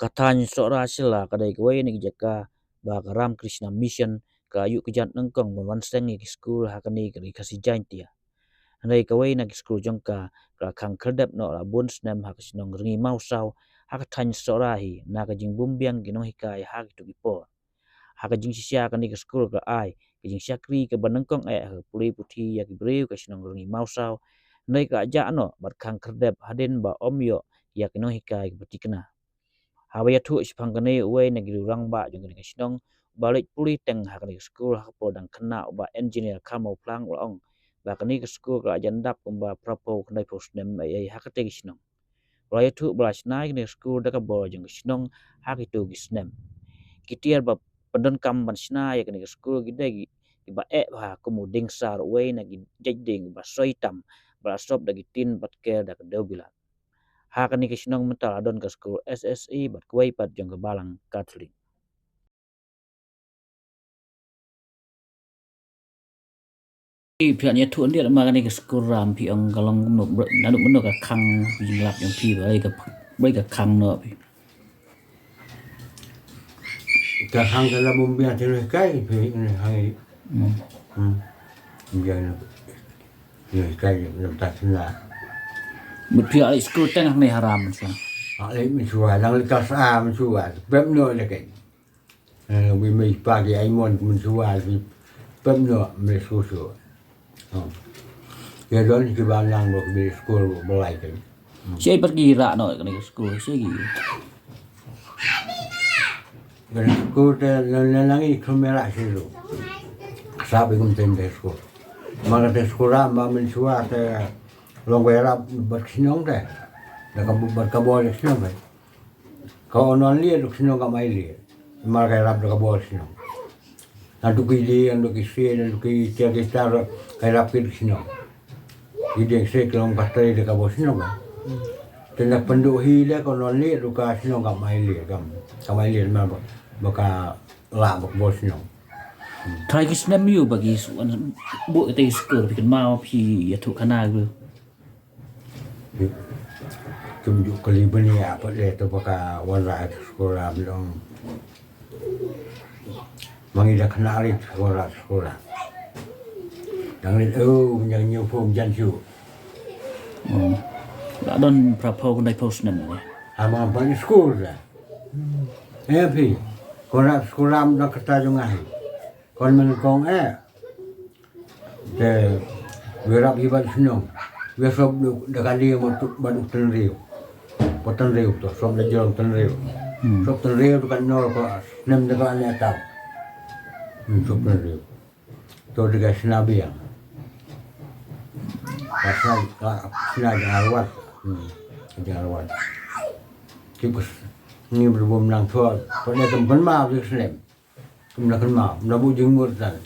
Katanya seorang sila kadai kawai ni jaka ba Ram Krishna Mission ka ayu kejat nengkong mewanseng ni school hakani kari kasih jain tia. Handai kawai na school jongka ka kang kerdap no la bun snem hak sinong ringi mau sau hak tanya seorang hi na ka jing bumbiang ginong hikai hak tu gipo. Hak jing sisia kani ke school ka ai jing syakri ke banengkong puli puti ya ki breu ka sinong ringi mau sau. Handai ka aja no bat kang kerdap hadin ba om yo ya kinong hikai beti kena. Hawaya tu isipang kene uwe negeri orang ba jeng kene sinong balik puli teng hakani school hak podang kena ba engineer kamo plang ulong ba kene ke school ka ajandap ba prapo kene posnem ai hakate sinong raya tu belas nai kene school daka bo jeng sinong hak itu gisnem kitiar ba pendon kam ban sna ya kene school gide ba ba kumuding sar uwe nagi jeding ba soitam ba stop dagi tin bat ke dak dobila hakani ke sinong mental adon ke school SSI bat kuai pat jong ke balang Catholic. Pihak nya tu dia makani ke school ram pi ong kalong nanu meno ka kang jinglap yang pi bai ka kang no pi. Ka hang dalam mumbiang tene kai pi ni hai. Mumbiang ni kai nam ta sna. Một pihak school tengah ni haram sa. Ale misua lang lekas a misua. Pem no le kai. We may pagi ai mon misua pi pem no me susu. Ya don ki ban lang lo di school belai kai. Siapa pergi rak no kena school segi. Kalau school te langi kumela silu. Sabi kum tembe school. Maka te school ma misua te long wera bersinong te. Dah berkabul sinong te. Kau non lihat sinong kamai lihat. Maka rap berkabul sinong. Nanti kiri, nanti kiri, nanti kiri tiada cara kaya rapid sinong. Jadi saya kalau pasal dia kabur sinong kan. Tenda penduk hilang kalau lihat luka sinong kamai lihat kamai lihat mana baka lah berkabul sinong. Try kisnem you bagi bu te school bikin mau pi ya tu kana gu. Tunjuk keliban ni apa dia tu baka warna sekolah bilang mengidak kenali sekolah. Yang yang new form janju. Đã don prapo kena post nem ni. Ama banyak sekolah. Pi, korang sekolah nak kata jungai. Kon menkong de berap ibat senong. Besok dekat dia untuk baduk tenriu. Potong riu tu, sob de jong tenriu. Sob tenriu tu kan nol ko nem dekat ni atau. Sob tenriu. Tu dekat senabiang. Pasal senang awat. Jangan awat. Kipus ni belum nang tua. Pada tempat mau di senem. Kemudian mau, nabu jenggot dan.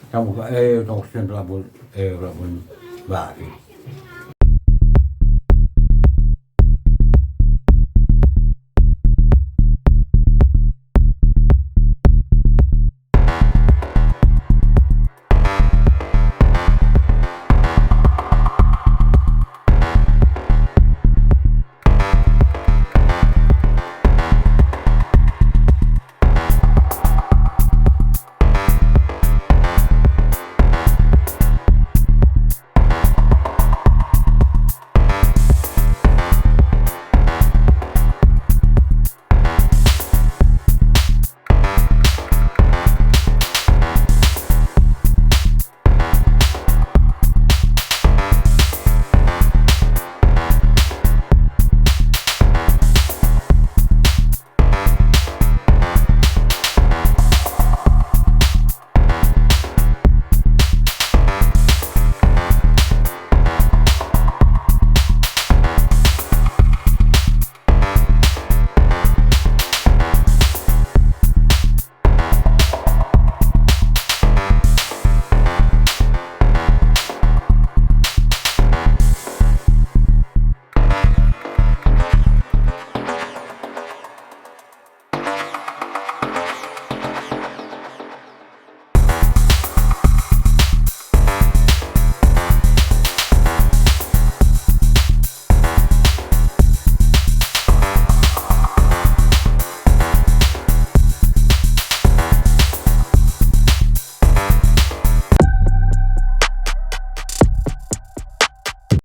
Kamu tahu sen rabun rabun bagi.